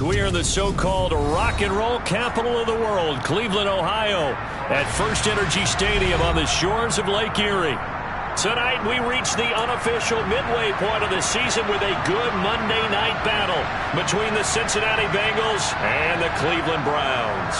We are in the so-called rock and roll capital of the world, Cleveland, Ohio, at First Energy Stadium on the shores of Lake Erie. Tonight, we reach the unofficial midway point of the season with a good Monday night battle between the Cincinnati Bengals and the Cleveland Browns.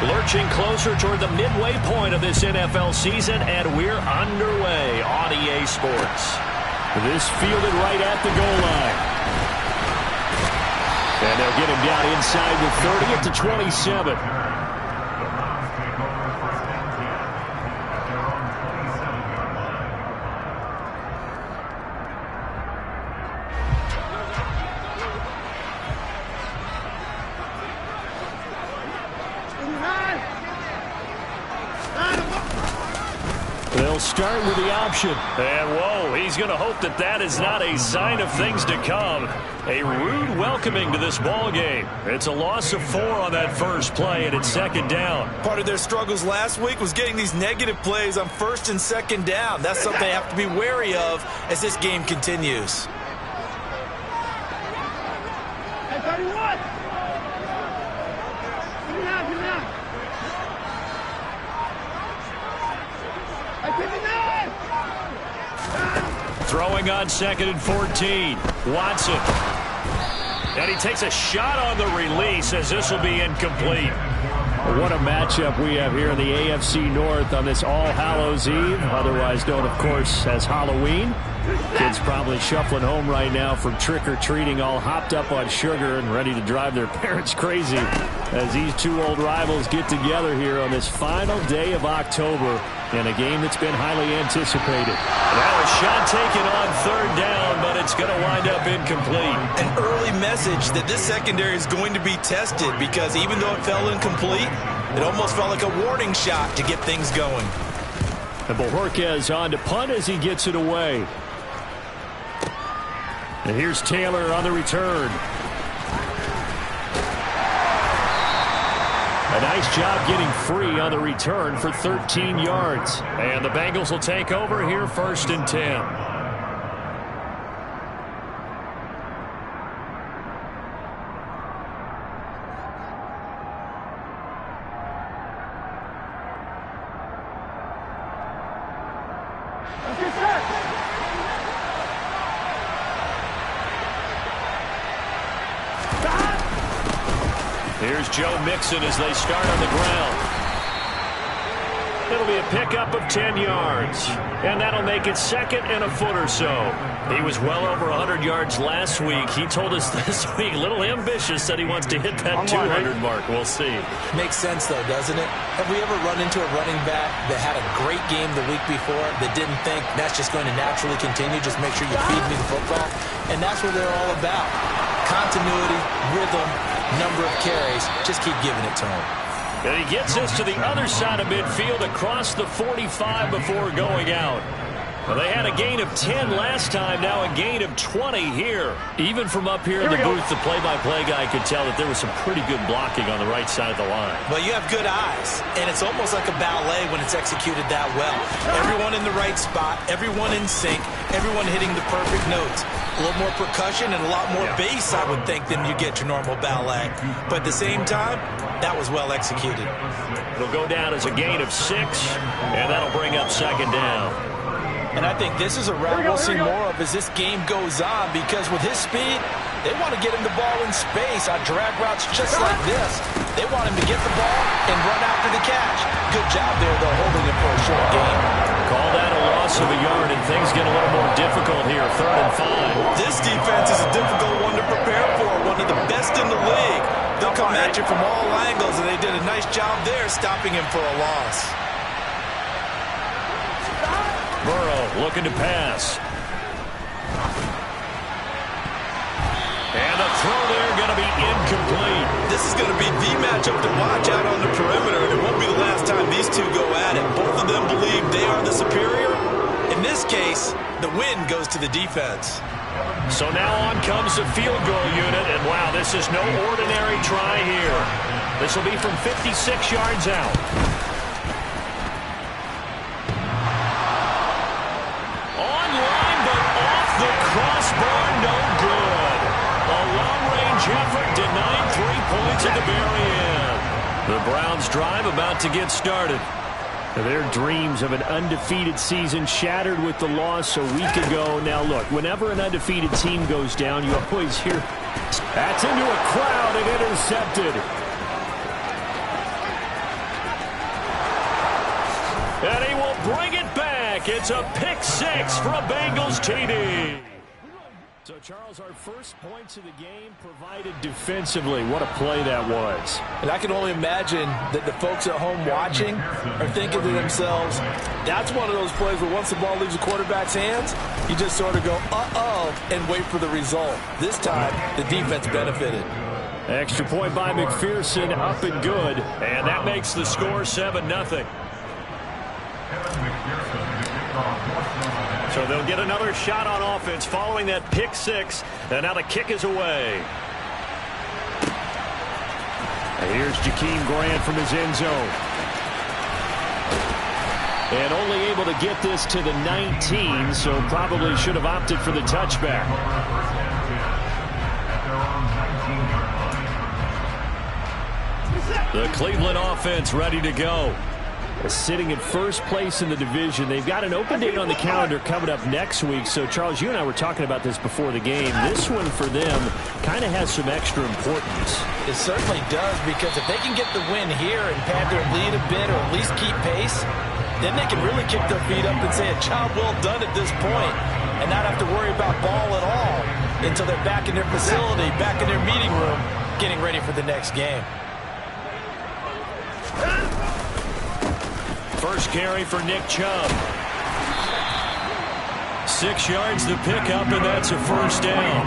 Lurching closer toward the midway point of this NFL season, and we're underway on EA Sports. This fielded right at the goal line. And they'll get him down inside the 30 to 27. They'll start with the option. And, whoa, he's going to hope that that is not a sign of things to come. A rude welcoming to this ball game. It's a loss of 4 on that first play, and it's second down. Part of their struggles last week was getting these negative plays on first and second down. That's something they have to be wary of as this game continues. Hey, 31! Give me now, give me now. Throwing on 2nd and 14. Watson. And he takes a shot on the release as this will be incomplete. What a matchup we have here in the AFC North on this All Hallows Eve, otherwise known, of course, as Halloween. Kids probably shuffling home right now from trick-or-treating, all hopped up on sugar and ready to drive their parents crazy as these two old rivals get together here on this final day of October in a game that's been highly anticipated. Now a shot taken on 3rd down, but it's going to wind up incomplete. An early message that this secondary is going to be tested because even though it fell incomplete, it almost felt like a warning shot to get things going. And Bojorquez on to punt as he gets it away. And here's Taylor on the return. A nice job getting free on the return for 13 yards. And the Bengals will take over here 1st and 10. Here's Joe Mixon as they start on the ground. It'll be a pickup of 10 yards. And that'll make it 2nd and a foot or so. He was well over 100 yards last week. He told us this week, a little ambitious, that he wants to hit that 200 mark. We'll see. Makes sense, though, doesn't it? Have we ever run into a running back that had a great game the week before that didn't think that's just going to naturally continue? Just make sure you feed me the football. And that's what they're all about. Continuity, rhythm, number of carries. Just keep giving it to him. And he gets this to the other side of midfield across the 45 before going out. Well, they had a gain of 10 last time, now a gain of 20 here. Even from up here in the booth, the play-by-play guy could tell that there was some pretty good blocking on the right side of the line. Well, you have good eyes, and it's almost like a ballet when it's executed that well. Everyone in the right spot, everyone in sync, everyone hitting the perfect notes. A little more percussion and a lot more bass, I would think, than you get your normal ballet. But at the same time, that was well executed. It'll go down as a gain of 6, and that'll bring up 2nd down. And I think this is a route we'll see more of as this game goes on, because with his speed, they want to get him the ball in space on drag routes just like this. They want him to get the ball and run after the catch. Good job there, though, holding it for a short game. Call that a loss of a yard, and things get a little more difficult here, 3rd and 5. This defense is a difficult one to prepare for, one of the best in the league. They'll come at you from all angles, and they did a nice job there stopping him for a loss. Burrow looking to pass. And the throw there going to be incomplete. This is going to be the matchup to watch out on the perimeter, and it won't be the last time these two go at it. Both of them believe they are the superior. In this case, the win goes to the defense. So now on comes the field goal unit, and wow, this is no ordinary try here. This will be from 56 yards out. Online, but off the crossbar, no good. A long-range effort denied 3 points at the very end. The Browns' drive about to get started. Their dreams of an undefeated season shattered with the loss a week ago. Now, look, whenever an undefeated team goes down, you always hear, that's into a crowd and intercepted. And he will bring it back. It's a pick six for a Bengals TD. So, Charles, our first points of the game provided defensively. What a play that was. And I can only imagine that the folks at home watching are thinking to themselves, that's one of those plays where once the ball leaves the quarterback's hands, you just sort of go, uh-oh, and wait for the result. This time, the defense benefited. Extra point by McPherson, up and good. And that makes the score 7-0. So they'll get another shot on offense following that pick six. And now the kick is away. And here's Jakeem Grant from his end zone. And only able to get this to the 19, so probably should have opted for the touchback. The Cleveland offense ready to go. Sitting in first place in the division. They've got an open date on the calendar coming up next week. So, Charles, you and I were talking about this before the game. This one for them kind of has some extra importance. It certainly does, because if they can get the win here and pad their lead a bit or at least keep pace, then they can really kick their feet up and say a job well done at this point and not have to worry about ball at all until they're back in their facility, back in their meeting room, getting ready for the next game. First carry for Nick Chubb. 6 yards the pickup, and that's a first down.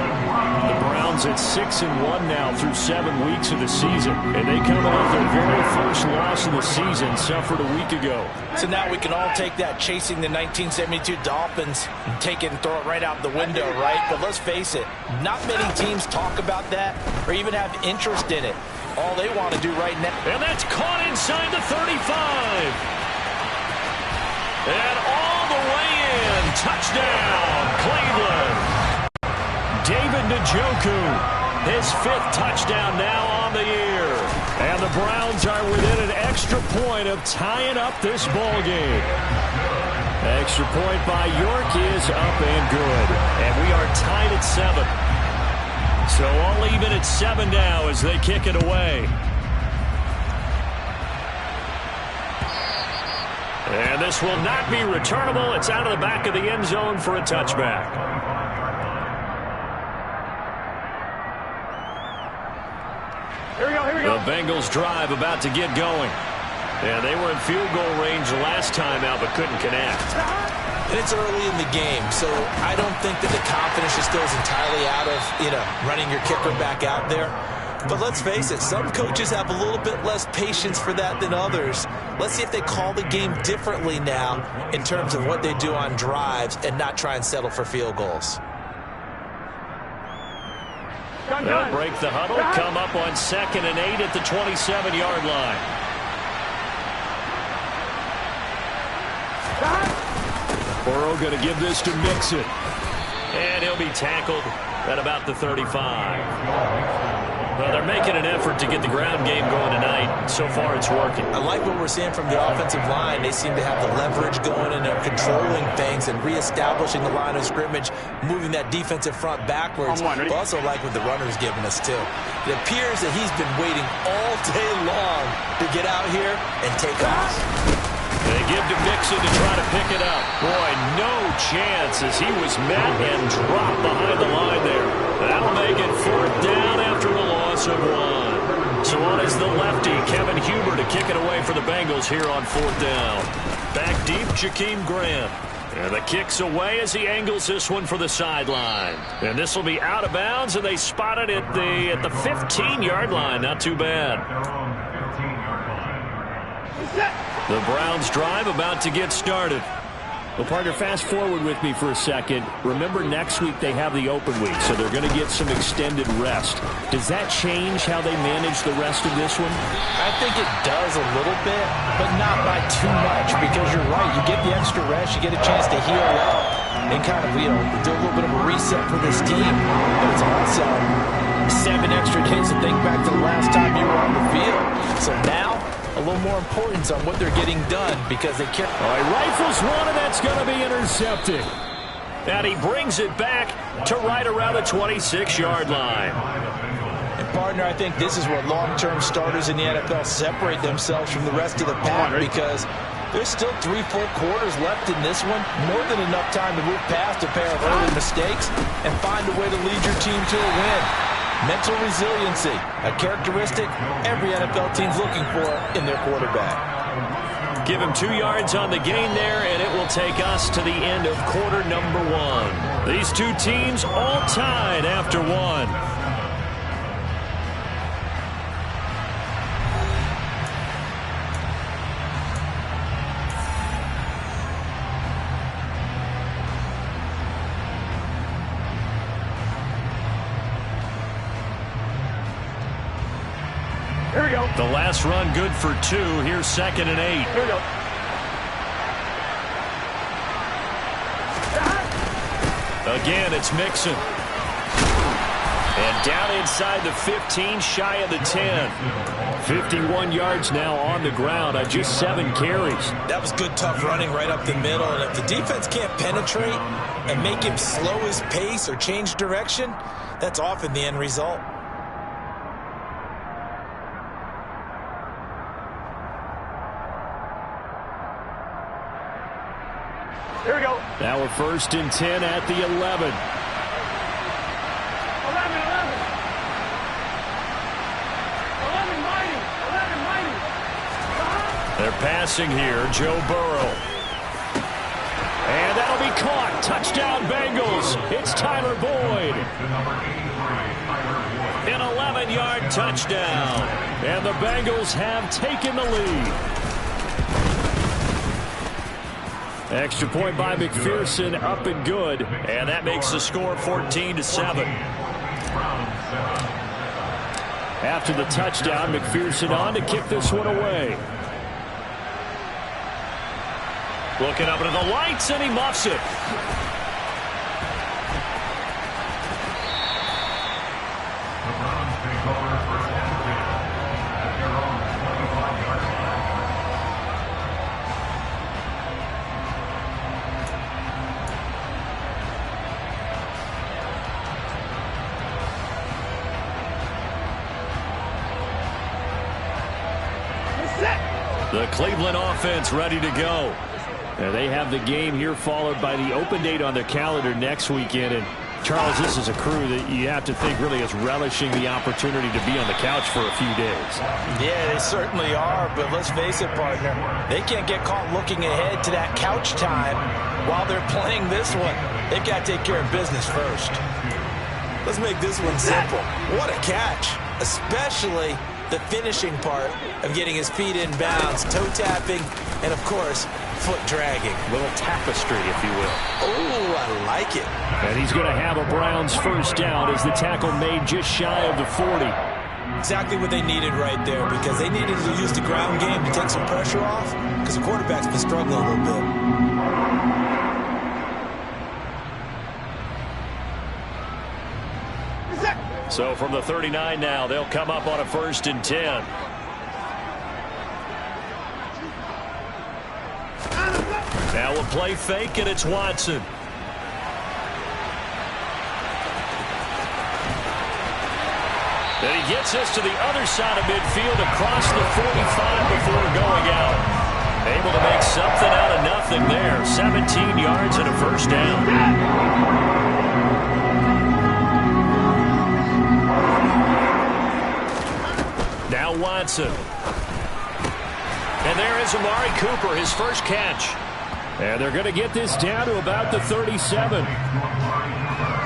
The Browns at 6-1 now through 7 weeks of the season. And they come off their very first loss of the season, suffered a week ago. So now we can all take that chasing the 1972 Dolphins and take it and throw it right out the window, right? But let's face it, not many teams talk about that or even have interest in it. All they want to do right now. And that's caught inside the 35. And all the way in. Touchdown, Cleveland. David Njoku, his 5th touchdown now on the year. And the Browns are within an extra point of tying up this ball game. Extra point by York is up and good. And we are tied at 7. So all even at 7 now as they kick it away. And this will not be returnable. It's out of the back of the end zone for a touchback. Here we go. The Bengals drive about to get going. And they were in field goal range last time out, but couldn't connect. And it's early in the game, so I don't think that the confidence just goes entirely out of, running your kicker back out there. But let's face it, some coaches have a little bit less patience for that than others. Let's see if they call the game differently now in terms of what they do on drives and not try and settle for field goals. They'll break the huddle, come up on 2nd and 8 at the 27-yard line. Burrow going to give this to Mixon. And he'll be tackled at about the 35. Well, they're making an effort to get the ground game going tonight. So far, it's working. I like what we're seeing from the offensive line. They seem to have the leverage going, and they're controlling things and reestablishing the line of scrimmage, moving that defensive front backwards. I also like what the runner's giving us, too. It appears that he's been waiting all day long to get out here and take off. They give to Mixon to try to pick it up. Boy, no chance as he was met and dropped behind the line there. That'll make it 4th down after a loss of 1. So on is the lefty, Kevin Huber, to kick it away for the Bengals here on 4th down. Back deep, Jakeem Grant. And the kick's away as he angles this one for the sideline. And this will be out of bounds, and they spot it at the 15-yard line. Not too bad. The Browns drive about to get started. Well, partner, fast forward with me for a second. Remember, next week they have the open week, so they're going to get some extended rest. Does that change how they manage the rest of this one? I think it does a little bit, but not by too much, because you're right. You get the extra rest, you get a chance to heal up and kind of, do a little bit of a reset for this team. But it's also 7 extra days to think back to the last time you were on the field. So now, a little more importance on what they're getting done because they care. All right, rifles one, and that's going to be intercepted. And he brings it back to right around the 26-yard line. And, partner, I think this is where long-term starters in the NFL separate themselves from the rest of the pack because there's still 3-4 quarters left in this one. More than enough time to move past a pair of early mistakes and find a way to lead your team to a win. Mental resiliency, a characteristic every NFL team's looking for in their quarterback. Give him 2 yards on the gain there, and it will take us to the end of quarter number 1. These two teams all tied after 1. Here we go. The last run good for 2. Here's 2nd and 8. Here we go. Again, it's Mixon. And down inside the 15, shy of the 10. 51 yards now on the ground on just 7 carries. That was good, tough running right up the middle. And if the defense can't penetrate and make him slow his pace or change direction, that's often the end result. Here we go. Now we're 1st and 10 at the 11. 11. They're passing here, Joe Burrow. And that'll be caught. Touchdown, Bengals. It's Tyler Boyd. An 11-yard touchdown. And the Bengals have taken the lead. Extra point by McPherson, up and good. And that makes the score 14-7. After the touchdown, McPherson on to kick this one away. Looking up into the lights, and he muffs it. The Cleveland offense ready to go. And they have the game here followed by the open date on their calendar next weekend. And Charles, this is a crew that you have to think really is relishing the opportunity to be on the couch for a few days. Yeah, they certainly are. But let's face it, partner, they can't get caught looking ahead to that couch time while they're playing this one. They've got to take care of business first. Let's make this one simple. What a catch, especially the finishing part of getting his feet in bounds, toe tapping, and of course, foot dragging. A little tapestry, if you will. Oh, I like it. And he's going to have a Browns first down as the tackle made just shy of the 40. Exactly what they needed right there, because they needed to use the ground game to take some pressure off, because the quarterback's been struggling a little bit. So from the 39 now, they'll come up on a 1st and 10. Now we'll play fake, and it's Watson. Then he gets us to the other side of midfield across the 45 before going out. Able to make something out of nothing there. 17 yards and a first down. Now Watson. And there is Amari Cooper, his first catch. And they're going to get this down to about the 37.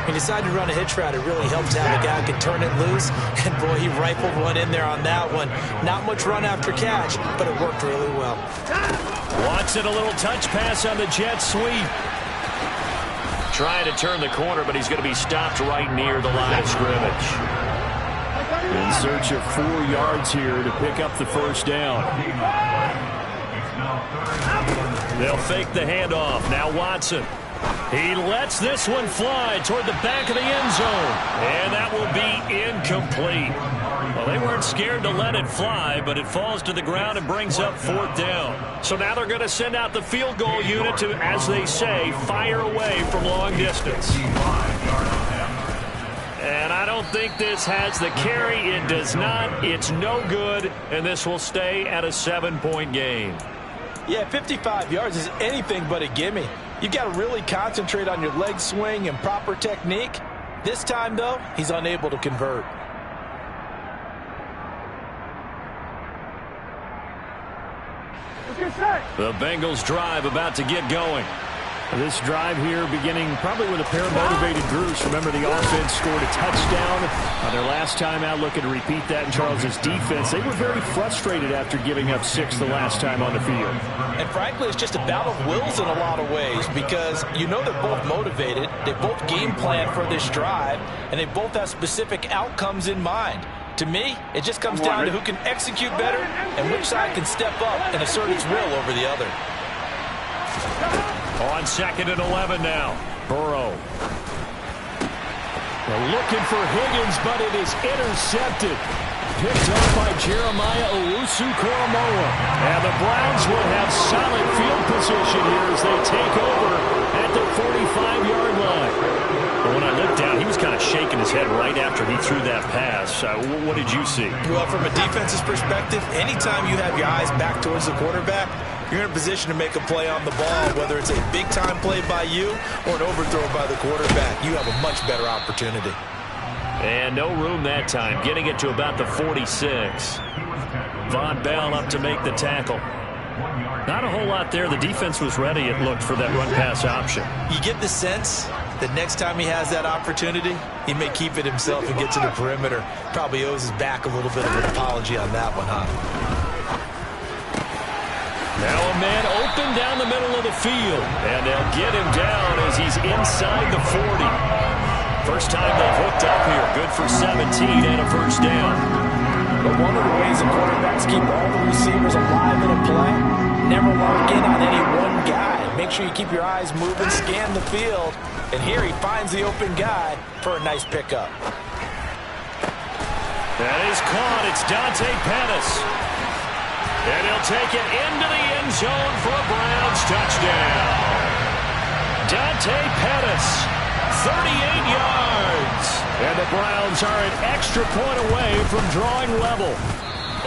He decided to run a hitch route. It really helped to have a guy who can turn it loose. And, boy, he rifled one in there on that one. Not much run after catch, but it worked really well. Watson, a little touch pass on the jet sweep. Trying to turn the corner, but he's going to be stopped right near the line of scrimmage. In search of 4 yards here to pick up the first down. They'll fake the handoff. Now Watson. He lets this one fly toward the back of the end zone. And that will be incomplete. Well, they weren't scared to let it fly, but it falls to the ground and brings up 4th down. So now they're going to send out the field goal unit to, as they say, fire away from long distance. And I don't think this has the carry. It does not. It's no good, and this will stay at a 7-point game. Yeah, 55 yards is anything but a gimme. You've got to really concentrate on your leg swing and proper technique. This time, though, he's unable to convert. The Bengals drive about to get going. This drive here beginning probably with a pair of motivated groups. Remember, the offense scored a touchdown on their last time out. Looking to repeat that in Charles's defense. They were very frustrated after giving up 6 the last time on the field. And frankly, it's just a battle of wills in a lot of ways because you know they're both motivated. They both game plan for this drive, and they both have specific outcomes in mind. To me, it just comes down to who can execute better and which side can step up and assert its will over the other. On 2nd and 11 now. Burrow. They're looking for Higgins, but it is intercepted. Picked up by Jeremiah Owusu-Koramoah. And the Browns will have solid field position here as they take over at the 45-yard line. But when I looked down, he was kind of shaking his head right after he threw that pass. What did you see? Well, from a defense's perspective, anytime you have your eyes back towards the quarterback, you're in a position to make a play on the ball, whether it's a big-time play by you or an overthrow by the quarterback. You have a much better opportunity. And no room that time, getting it to about the 46. Von Bell up to make the tackle. Not a whole lot there. The defense was ready, it looked, for that run-pass option. You get the sense that next time he has that opportunity, he may keep it himself and get to the perimeter. Probably owes his back a little bit of an apology on that one, huh? Now a man open down the middle of the field. And they'll get him down as he's inside the 40. First time they've hooked up here. Good for 17 and a first down. But one of the ways the quarterbacks keep all the receivers alive in a play, never lock in on any one guy. Make sure you keep your eyes moving, scan the field. And here he finds the open guy for a nice pickup. That is caught. It's Dante Pettis. And he'll take it into the end zone for a Browns touchdown. Dante Pettis, 38 yards. And the Browns are an extra point away from drawing level.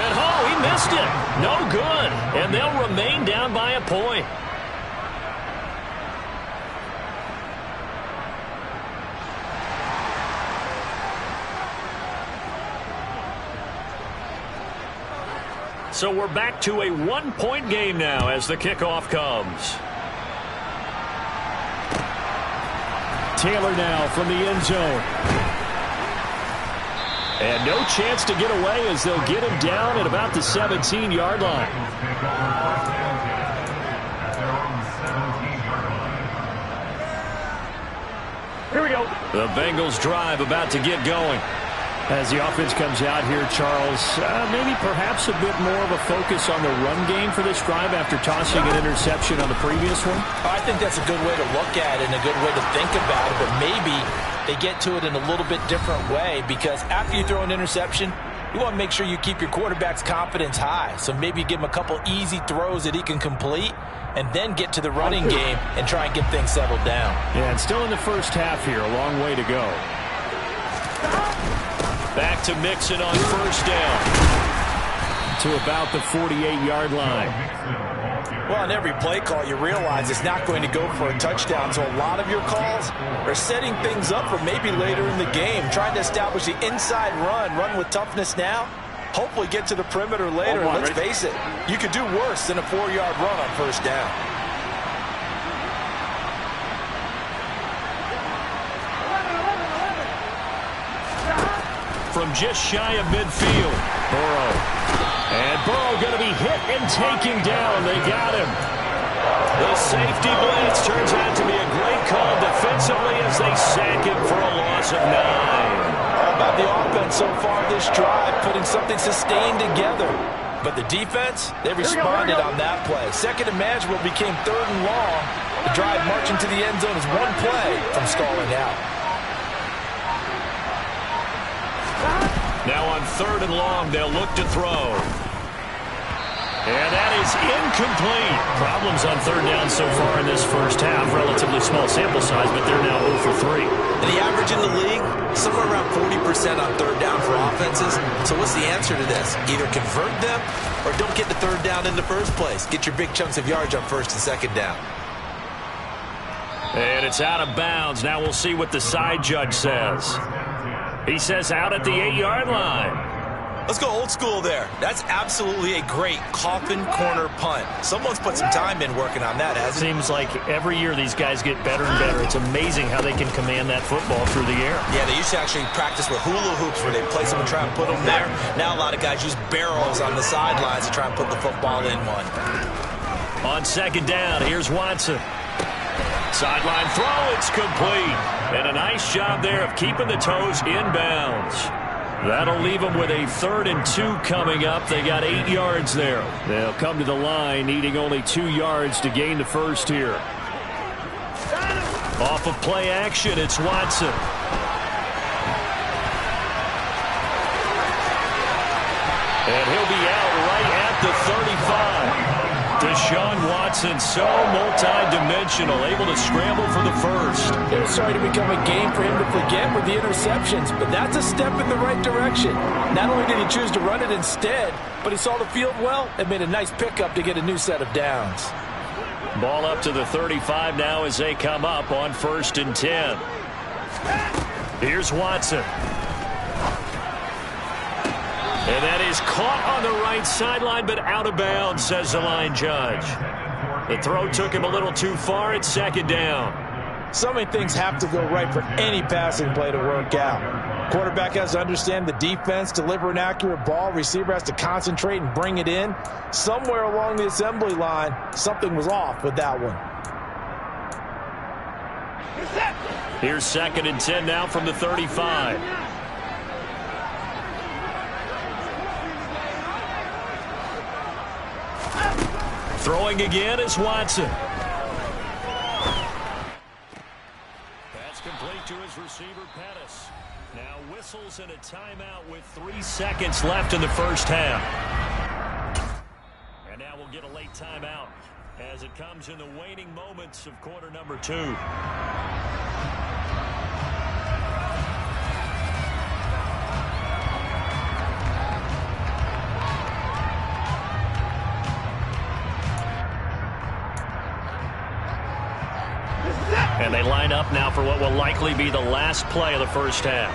And, he missed it. No good. And they'll remain down by a point. So we're back to a 1-point game now as the kickoff comes. Taylor now from the end zone. And no chance to get away as they'll get him down at about the 17-yard line. Here we go. The Bengals drive about to get going. As the offense comes out here, Charles, maybe perhaps a bit more of a focus on the run game for this drive after tossing an interception on the previous one? I think that's a good way to look at it and a good way to think about it, but maybe they get to it in a little bit different way because after you throw an interception, you want to make sure you keep your quarterback's confidence high. So maybe you give him a couple easy throws that he can complete and then get to the running game and try and get things settled down. Yeah, and still in the first half here, a long way to go. Back to Mixon on first down to about the 48-yard line. Well, on every play call, you realize it's not going to go for a touchdown, so a lot of your calls are setting things up for maybe later in the game, trying to establish the inside run with toughness now, hopefully get to the perimeter later. And let's face it, you could do worse than a 4-yard run on first down. from just shy of midfield. Burrow. And Burrow going to be hit and taken down. They got him. The safety blitz turns out to be a great call defensively as they sack him for a loss of 9. How about the offense so far this drive, putting something sustained together? But the defense, they responded on that play. Second and manageable became third and long. The drive marching to the end zone is one play from stalling out. Now on third and long, they'll look to throw. And that is incomplete. Problems on third down so far in this first half. Relatively small sample size, but they're now 0 for 3. And the average in the league, somewhere around 40% on third down for offenses. So what's the answer to this? Either convert them or don't get the third down in the first place. Get your big chunks of yards on first and second down. And it's out of bounds. Now we'll see what the side judge says. He says out at the 8-yard line. Let's go old school there. That's absolutely a great coffin corner punt. Someone's put some time in working on that, hasn't it? Seems like every year these guys get better and better. It's amazing how they can command that football through the air. Yeah, they used to actually practice with hula hoops where they place them and try and put them there. Now a lot of guys use barrels on the sidelines to try and put the football in one. On second down, here's Watson. Sideline throw, it's complete. And a nice job there of keeping the toes inbounds. That'll leave them with a 3rd and 2 coming up. They got 8 yards there. They'll come to the line needing only 2 yards to gain the first here. Off of play action, it's Watson. And he'll be out right at the 35. Deshaun Watson, so multi-dimensional, able to scramble for the first. It was starting to become a game for him to forget with the interceptions, but that's a step in the right direction. Not only did he choose to run it instead, but he saw the field well and made a nice pickup to get a new set of downs. Ball up to the 35 now as they come up on 1st and 10. Here's Watson. And that is caught on the right sideline, but out of bounds, says the line judge. The throw took him a little too far. It's 2nd down. So many things have to go right for any passing play to work out. Quarterback has to understand the defense, deliver an accurate ball. Receiver has to concentrate and bring it in. Somewhere along the assembly line, something was off with that one. Here's 2nd and 10 now from the 35. Throwing again is Watson. That's complete to his receiver, Pettis. Now whistles and a timeout with 3 seconds left in the first half. And now we'll get a late timeout as it comes in the waning moments of quarter number 2. And they line up now for what will likely be the last play of the first half.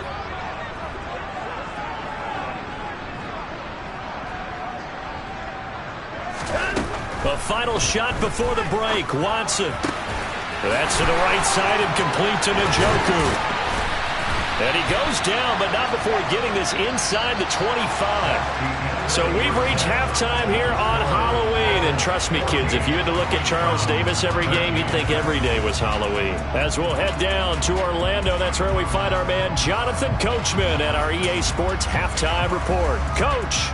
A final shot before the break. Watson. That's to the right side and complete to Njoku. And he goes down, but not before getting this inside the 25. So we've reached halftime here on Halloween. And trust me, kids, if you had to look at Charles Davis every game, you'd think every day was Halloween. As we'll head down to Orlando, that's where we find our man Jonathan Coachman at our EA Sports Halftime Report. Coach.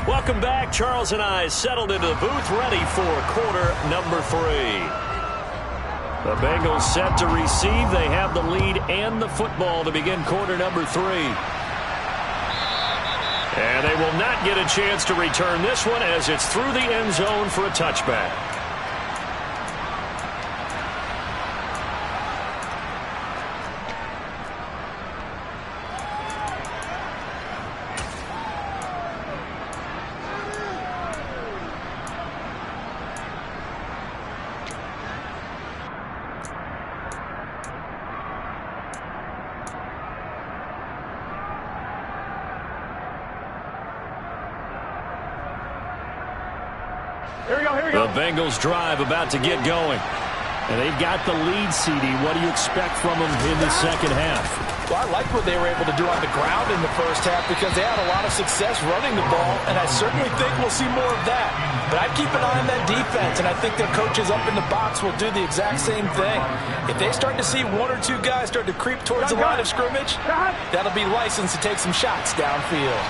Welcome back. Charles and I settled into the booth ready for quarter number 3. The Bengals set to receive. They have the lead and the football to begin quarter number 3. And they will not get a chance to return this one as it's through the end zone for a touchback. Here we go, here we go. The Bengals drive about to get going. And they've got the lead, CD. What do you expect from them in the second half? Well, I like what they were able to do on the ground in the first half because they had a lot of success running the ball, and I certainly think we'll see more of that. But I'd keep an eye on that defense, and I think their coaches up in the box will do the exact same thing. If they start to see one or two guys start to creep towards the line of scrimmage, that'll be licensed to take some shots downfield.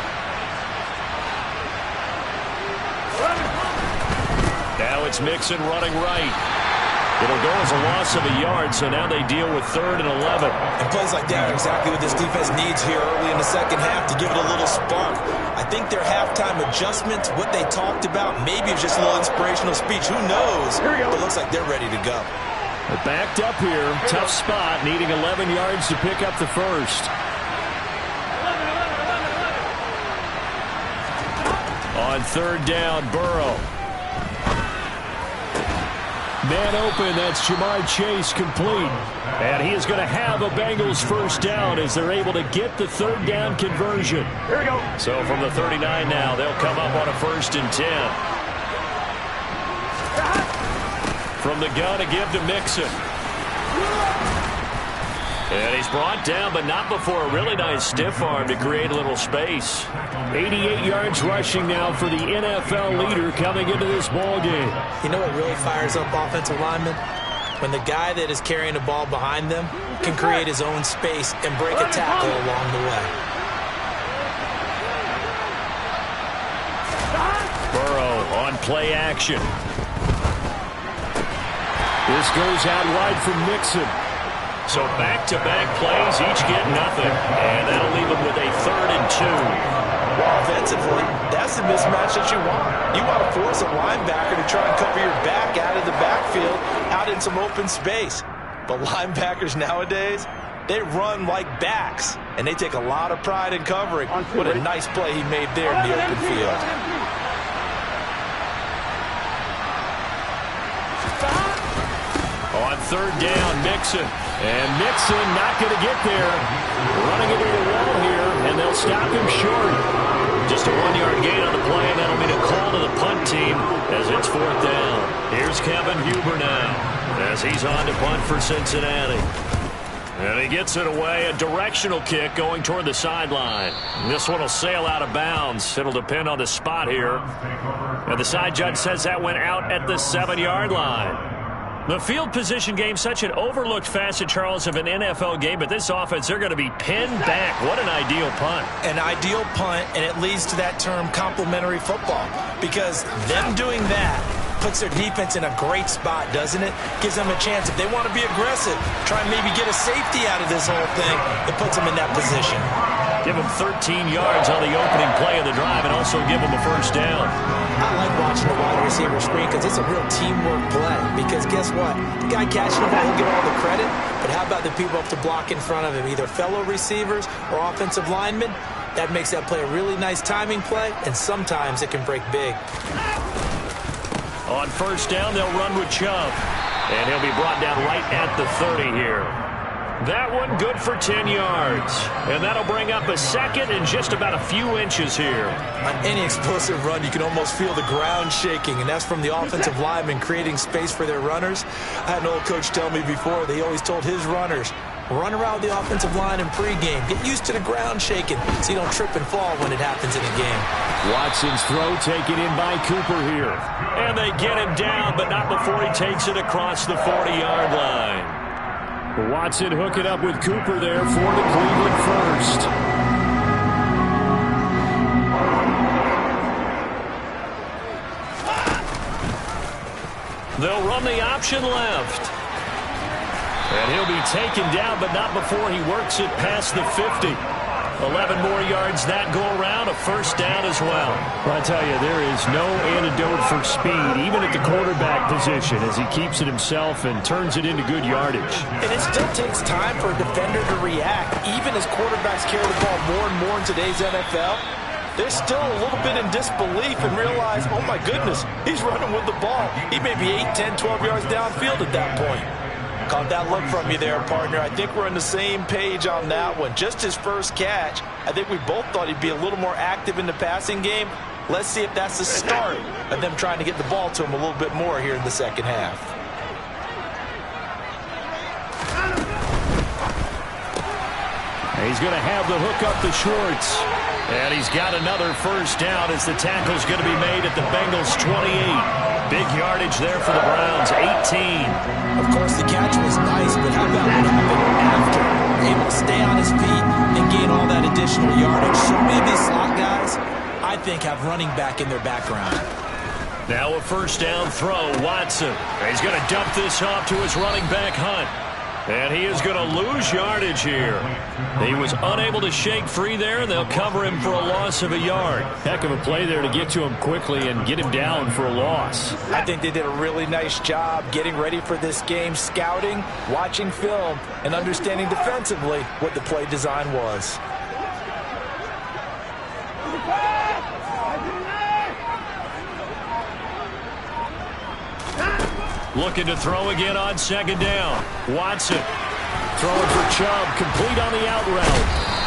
Now it's Mixon running right. It'll go as a loss of a yard, so now they deal with 3rd and 11. And plays like that are exactly what this defense needs here early in the second half to give it a little spark. I think their halftime adjustments, what they talked about, maybe it's just a little inspirational speech. Who knows? But it looks like they're ready to go. They're backed up here. Tough spot, needing 11 yards to pick up the first. On 3rd down, Burrow. Man open, that's Jamar Chase complete. And he is going to have a Bengals first down as they're able to get the 3rd down conversion. Here we go. So from the 39 now, they'll come up on a 1st and 10. From the gun, a give to Mixon. And he's brought down, but not before a really nice stiff arm to create a little space. 88 yards rushing now for the NFL leader coming into this ball game. You know what really fires up offensive linemen? When the guy that is carrying the ball behind them can create his own space and break a tackle along the way. Burrow on play action. This goes out wide from Mixon. So back-to-back plays, each get nothing. And that'll leave them with a 3rd and 2. Well, offensively, that's the mismatch that you want. You want to force a linebacker to try and cover your back out of the backfield, out in some open space. But linebackers nowadays, they run like backs, and they take a lot of pride in covering. What a nice play he made there in the open field. On 3rd down, Mixon. And Mixon not going to get there. Running into the wall here, and they'll stop him short. Just a 1-yard gain on the play, and that'll mean a call to the punt team as it's 4th down. Here's Kevin Huber now as he's on to punt for Cincinnati. And he gets it away, a directional kick going toward the sideline. This one will sail out of bounds. It'll depend on the spot here. And the side judge says that went out at the 7-yard line. The field position game, such an overlooked facet, Charles, of an NFL game, but this offense, they're going to be pinned back. What an ideal punt. An ideal punt, and it leads to that term complementary football, because them doing that puts their defense in a great spot, doesn't it? Gives them a chance. If they want to be aggressive, try and maybe get a safety out of this whole thing, it puts them in that position. Give them 13 yards on the opening play of the drive and also give them a first down. I like watching the wide receiver screen because it's a real teamwork play. Because guess what? The guy catching the ball will get all the credit, but how about the people up to block in front of him, either fellow receivers or offensive linemen? That makes that play a really nice timing play, and sometimes it can break big. On first down, they'll run with Chubb. And he'll be brought down right at the 30 here. That one good for 10 yards. And that'll bring up a 2nd and just about a few inches here. On any explosive run, you can almost feel the ground shaking, and that's from the offensive linemen creating space for their runners. I had an old coach tell me before, they always told his runners, run around the offensive line in pregame. Get used to the ground shaking so you don't trip and fall when it happens in a game. Watson's throw taken in by Cooper here. And they get him down, but not before he takes it across the 40-yard line. Watson hooking up with Cooper there for the Cleveland first. They'll run the option left. And he'll be taken down, but not before he works it past the 50. 11 more yards that go around, a first down as well. Well, I tell you, there is no antidote for speed, even at the quarterback position, as he keeps it himself and turns it into good yardage. And it still takes time for a defender to react. Even as quarterbacks carry the ball more and more in today's NFL, they're still a little bit in disbelief and realize, oh my goodness, he's running with the ball. He may be 8, 10, 12 yards downfield at that point. Caught that look from you there, partner. I think we're on the same page on that one. Just his first catch, I think we both thought he'd be a little more active in the passing game. Let's see if that's the start of them trying to get the ball to him a little bit more here in the second half. He's going to have the hook up to Schwartz. And he's got another first down as the tackle's going to be made at the Bengals 28. Big yardage there for the Browns, 18. Of course, the catch was nice, but how about what happened after? Able to stay on his feet and gain all that additional yardage. So many of these slot guys, I think, have running back in their background. Now a first down throw, Watson. He's going to dump this off to his running back, Hunt. And he is going to lose yardage here. He was unable to shake free there, and they'll cover him for a loss of a yard. Heck of a play there to get to him quickly and get him down for a loss. I think they did a really nice job getting ready for this game, scouting, watching film, and understanding defensively what the play design was. Looking to throw again on second down. Watson throwing for Chubb, complete on the out route.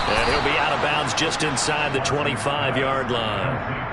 And he'll be out of bounds just inside the 25-yard line.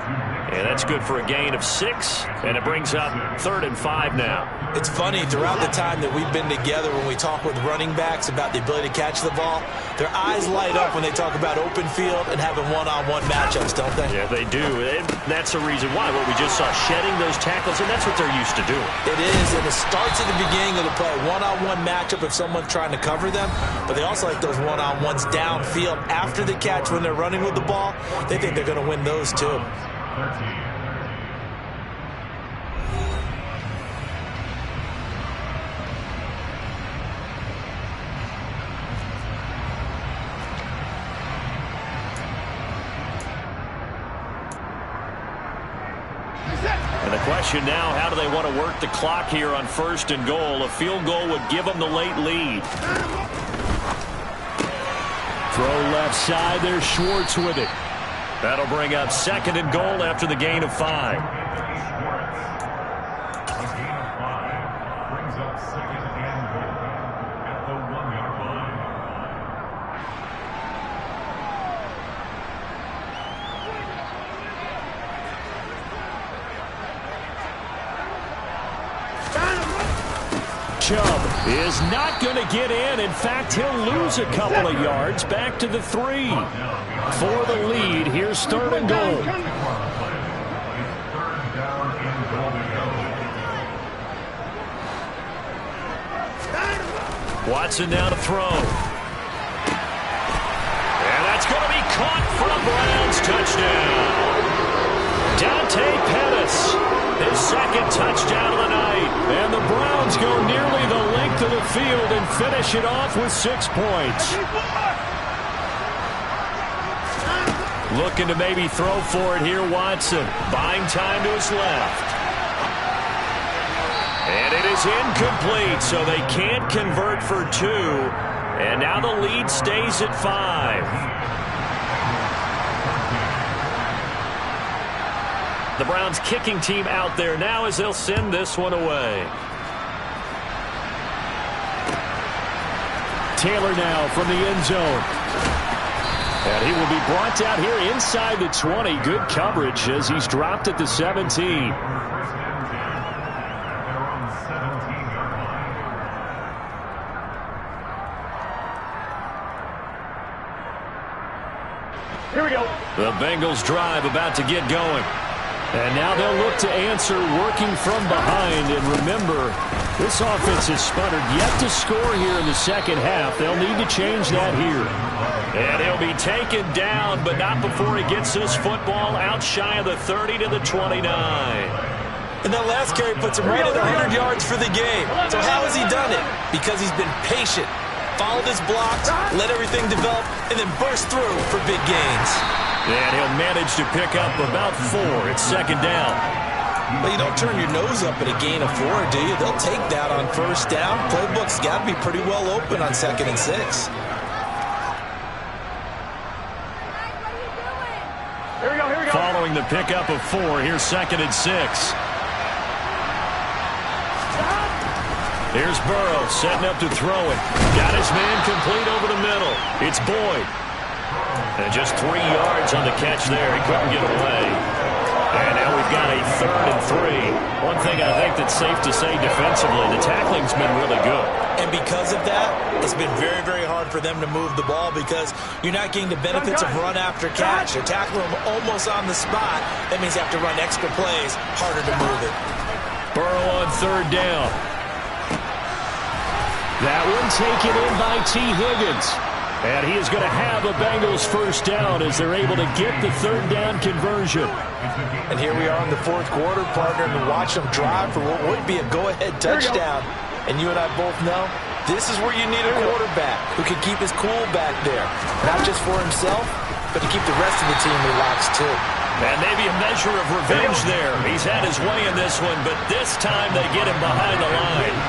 And that's good for a gain of 6, and it brings up 3rd and 5 now. It's funny, throughout the time that we've been together, when we talk with running backs about the ability to catch the ball, their eyes light up when they talk about open field and having one-on-one matchups, don't they? Yeah, they do. And that's the reason why. What we just saw, shedding those tackles, and that's what they're used to doing. It is, and it starts at the beginning of the play. One-on-one matchup if someone's trying to cover them, but they also like those one-on-ones downfield after the catch when they're running with the ball. They think they're going to win those too. And the question now, how do they want to work the clock here on 1st and goal? A field goal would give them the late lead. Throw left side, there's Schwartz with it. That'll bring up 2nd and goal after the gain of 5. Brings up 2nd and goal at the 1-yard line. Chubb is not going to get in. In fact, he'll lose a couple of yards back to the 3. For the lead, here's 3rd and goal. Watson now to throw. And that's going to be caught for a Browns touchdown. Dante Pettis, his 2nd touchdown of the night. And the Browns go nearly the length of the field and finish it off with 6 points. Looking to maybe throw for it here, Watson. Buying time to his left. And it is incomplete, so they can't convert for 2. And now the lead stays at 5. The Browns kicking team out there now as they'll send this one away. Taylor now from the end zone. And he will be brought down here inside the 20. Good coverage as he's dropped at the 17. They're on the 17-yard line. Here we go. The Bengals drive about to get going. And now they'll look to answer working from behind. And remember, this offense has sputtered yet to score here in the second half. They'll need to change that here. And he'll be taken down, but not before he gets this football out shy of the 30 to the 29. And that last carry puts him right at 100 yards for the game. So how has he done it? Because he's been patient, followed his blocks, let everything develop, and then burst through for big gains. And he'll manage to pick up about 4. It's 2nd down. But you don't turn your nose up at a gain of 4, do you? They'll take that on 1st down. Playbook's got to be pretty well open on 2nd and 6. Here we go, here we go. Following the pickup of 4, here's 2nd and 6. Here's Burrow setting up to throw it. Got his man complete over the middle. It's Boyd. And just 3 yards on the catch there. He couldn't get away. And now we've got a 3rd and 3. One thing I think that's safe to say defensively, the tackling's been really good. And because of that, it's been very, very hard for them to move the ball because you're not getting the benefits of run after catch. They're tackling them almost on the spot. That means you have to run extra plays, harder to move it. Burrow on 3rd down. That one taken in by T. Higgins. And he is going to have the Bengals 1st down as they're able to get the 3rd down conversion. And here we are in the 4th quarter, partner, and watch them drive for what would be a go-ahead touchdown. And you and I both know this is where you need a quarterback who can keep his cool back there. Not just for himself, but to keep the rest of the team relaxed too. And maybe a measure of revenge there. He's had his way in this one, but this time they get him behind the line.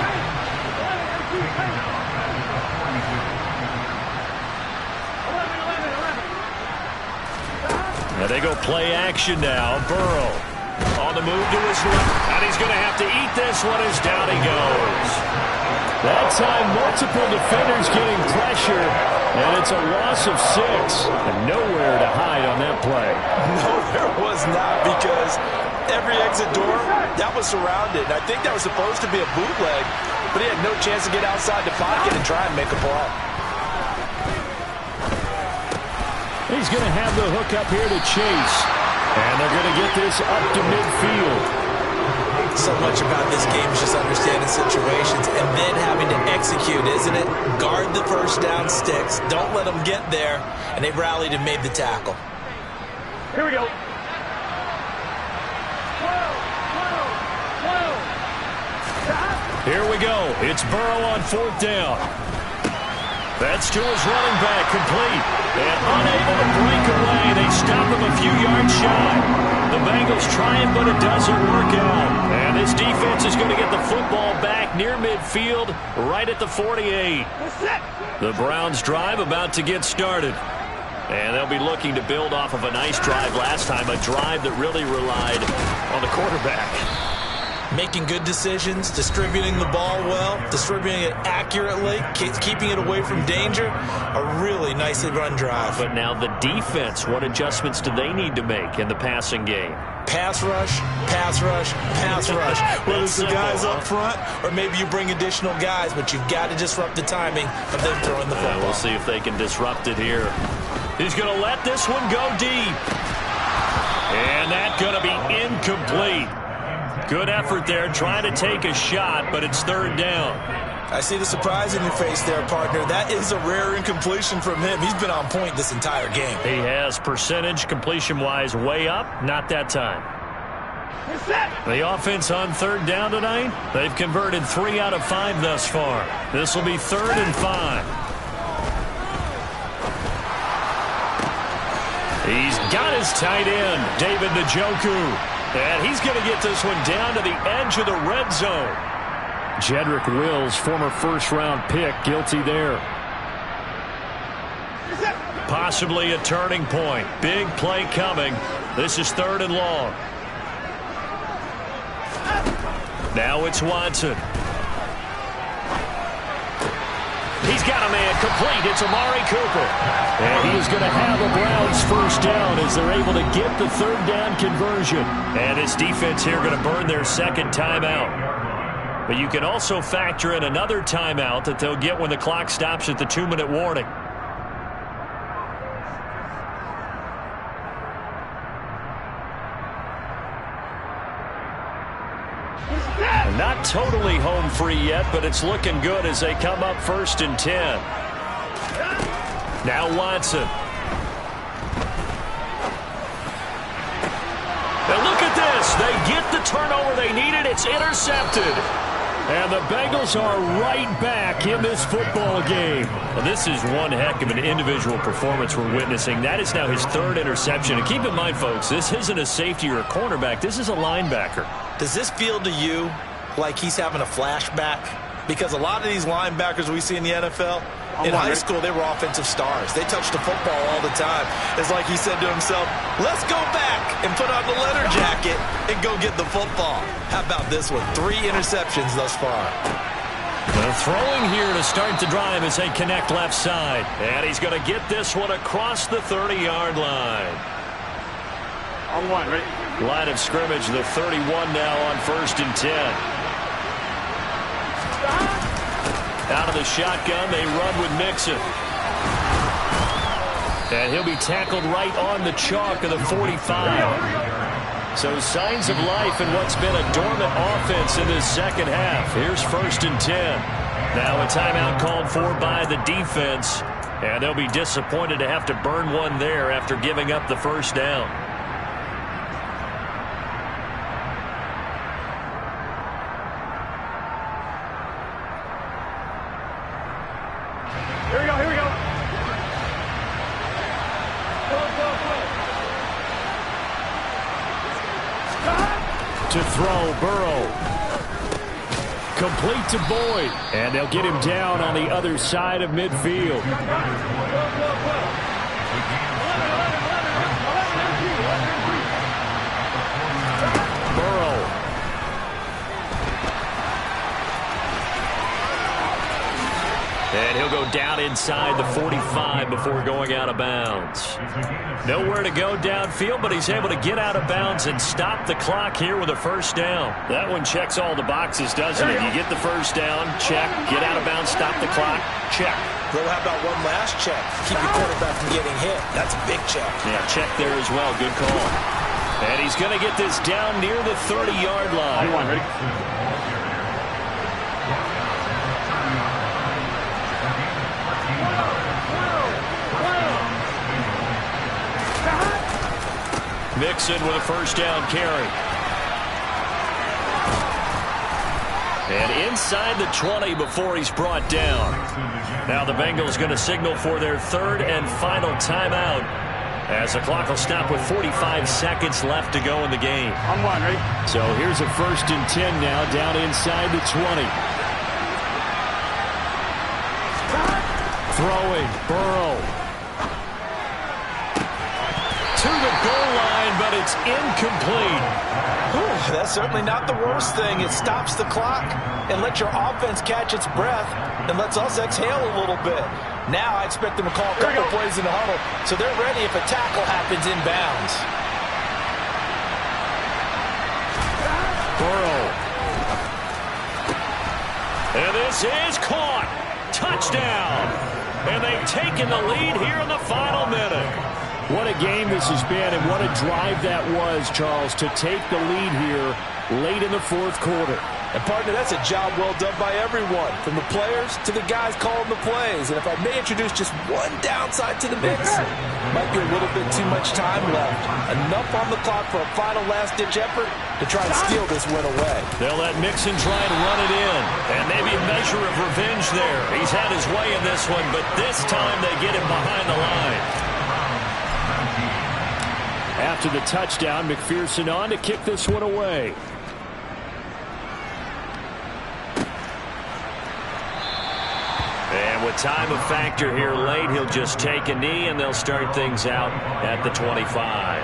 And they go play action now. Burrow on the move to his left. And he's going to have to eat this one as down he goes. That time, multiple defenders getting pressure. And it's a loss of 6. And nowhere to hide on that play. No, there was not, because every exit door, that was surrounded. I think that was supposed to be a bootleg, but he had no chance to get outside the pocket and try and make a play. He's going to have the hook up here to Chase. And they're going to get this up to midfield. So much about this game is just understanding situations and then having to execute, isn't it? Guard the 1st down sticks. Don't let them get there. And they rallied and made the tackle. Here we go. Here we go. It's Burrow on 4th down. That's to his running back, complete. And unable to break away. They stop him a few yards shy. The Bengals trying, but it doesn't work out. And this defense is going to get the football back near midfield, right at the 48. The Browns drive about to get started. And they'll be looking to build off of a nice drive last time, a drive that really relied on the quarterback. Making good decisions, distributing the ball well, distributing it accurately, keeping it away from danger. A really nicely run drive. But now the defense, what adjustments do they need to make in the passing game? Pass rush, pass rush, pass rush. Whether it's the guys up front or maybe you bring additional guys, but you've got to disrupt the timing of them throwing the football. We'll see if they can disrupt it here. He's going to let this one go deep. And that's going to be incomplete. Good effort there, trying to take a shot, but it's 3rd down. I see the surprise in your face there, partner. That is a rare incompletion from him. He's been on point this entire game. He has percentage completion-wise way up, not that time. The offense on 3rd down tonight, they've converted 3 out of 5 thus far. This will be 3rd and 5. He's got his tight end, David Njoku. And he's going to get this one down to the edge of the red zone. Jedrick Wills, former 1st-round pick, guilty there. Possibly a turning point. Big play coming. This is 3rd and long. Now it's Watson. He's got a man complete. It's Amari Cooper. And he is going to have a Browns 1st down as they're able to get the 3rd down conversion. And his defense here going to burn their 2nd timeout. But you can also factor in another timeout that they'll get when the clock stops at the 2-minute warning. Not totally home free yet, but it's looking good as they come up 1st and 10. Now Watson. And look at this. They get the turnover they needed. It's intercepted. And the Bengals are right back in this football game. Well, this is one heck of an individual performance we're witnessing. That is now his 3rd interception. And keep in mind, folks, this isn't a safety or a cornerback. This is a linebacker. Does this feel to you like he's having a flashback? Because a lot of these linebackers we see in the NFL, in high school, they were offensive stars. They touched the football all the time. It's like he said to himself, let's go back and put on the leather jacket and go get the football. How about this one? 3 interceptions thus far. They're throwing here to start the drive as they connect left side. And he's going to get this one across the 30-yard line. On 1, ready? Line of scrimmage, the 31 now on 1st and 10. Out of the shotgun, they run with Mixon. And he'll be tackled right on the chalk of the 45. So signs of life in what's been a dormant offense in this second half. Here's 1st and 10. Now a timeout called for by the defense. And they'll be disappointed to have to burn one there after giving up the first down. Here we go, here we go. To throw, Burrow. Complete to Boyd. And they'll get him down on the other side of midfield. Burrow. And he'll go down inside the 45 before going out of bounds. Nowhere to go downfield, but he's able to get out of bounds and stop the clock here with a first down. That one checks all the boxes, doesn't it? You get the first down, check. Get out of bounds, stop the clock, check. Bro, how about one last check? Keep your quarterback from getting hit. That's a big check. Yeah, check there as well. Good call. And he's going to get this down near the 30-yard line. Ready? Mixon with a first down carry. And inside the 20 before he's brought down. Now the Bengals going to signal for their third and final timeout as the clock will stop with 45 seconds left to go in the game. On one, ready? So here's a 1st and 10 now down inside the 20. Throwing, Burrow. To the goal line, but it's incomplete. Whew, that's certainly not the worst thing. It stops the clock and lets your offense catch its breath and lets us exhale a little bit. Now I expect them to call a couple plays in the huddle, so they're ready if a tackle happens inbounds. Burrow. And this is caught. Touchdown. And they've taken the lead here in the final minute. What a game this has been, and what a drive that was, Charles, to take the lead here late in the fourth quarter. And, partner, that's a job well done by everyone, from the players to the guys calling the plays. And if I may introduce just one downside to the mix, might be a little bit too much time left. Enough on the clock for a final last-ditch effort to try and steal this win away. They'll let Mixon try and run it in, and maybe a measure of revenge there. He's had his way in this one, but this time they get him behind the line. After the touchdown, McPherson on to kick this one away. And with time of factor here late, he'll just take a knee, and they'll start things out at the 25.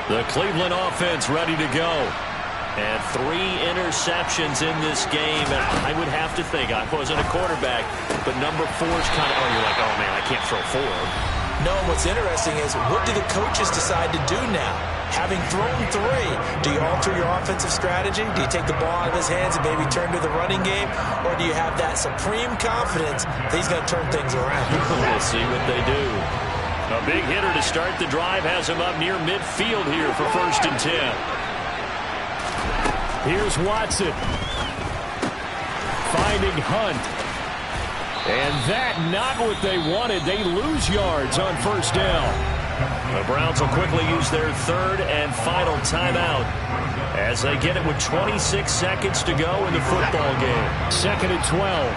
The Cleveland offense ready to go. And 3 interceptions in this game. And I would have to think, I wasn't a quarterback, but number 4's kind of, you're like, oh, man, I can't throw 4. No, what's interesting is, what do the coaches decide to do now? Having thrown 3, do you alter your offensive strategy? Do you take the ball out of his hands and maybe turn to the running game? Or do you have that supreme confidence that he's going to turn things around? We'll see what they do. A big hitter to start the drive has him up near midfield here for 1st and 10. Here's Watson. Finding Hunt. And that not what they wanted. They lose yards on 1st down. The Browns will quickly use their third and final timeout as they get it with 26 seconds to go in the football game. 2nd and 12.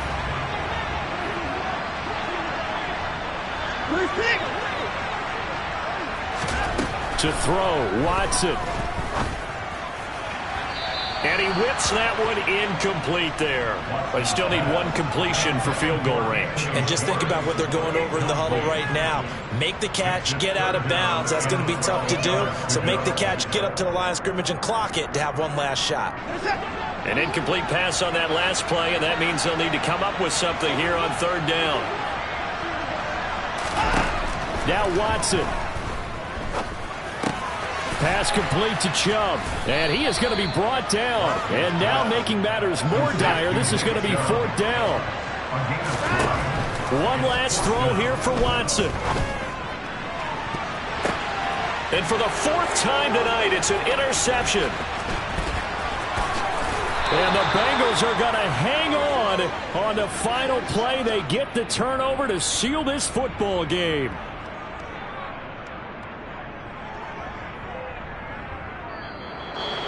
To throw, Watson. And he whips that one incomplete there. But they still need one completion for field goal range. And just think about what they're going over in the huddle right now. Make the catch, get out of bounds. That's going to be tough to do. So make the catch, get up to the line of scrimmage, and clock it to have one last shot. An incomplete pass on that last play, and that means they'll need to come up with something here on third down. Now Watson. Pass complete to Chubb, and he is going to be brought down. And now making matters more dire, this is going to be fourth down. One last throw here for Watson. And for the fourth time tonight, it's an interception. And the Bengals are going to hang on the final play. They get the turnover to seal this football game.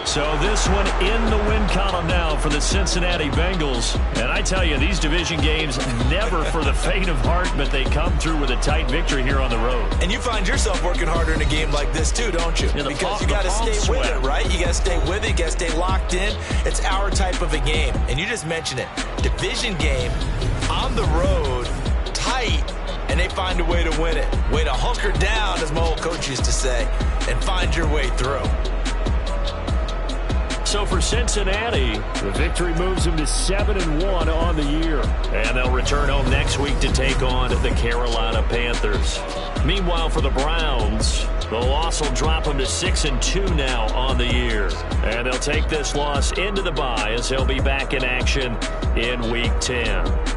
So this one in the win column now for the Cincinnati Bengals. And I tell you, these division games never for the faint of heart, but they come through with a tight victory here on the road. And you find yourself working harder in a game like this too, don't you? Because you got to stay with it, right? You got to stay with it. You got to stay locked in. It's our type of a game. And you just mentioned it. Division game on the road, tight, and they find a way to win it. Way to hunker down, as my old coach used to say, and find your way through. So for Cincinnati, the victory moves them to 7-1 on the year. And they'll return home next week to take on the Carolina Panthers. Meanwhile, for the Browns, the loss will drop them to 6-2 now on the year. And they'll take this loss into the bye as they'll be back in action in Week 10.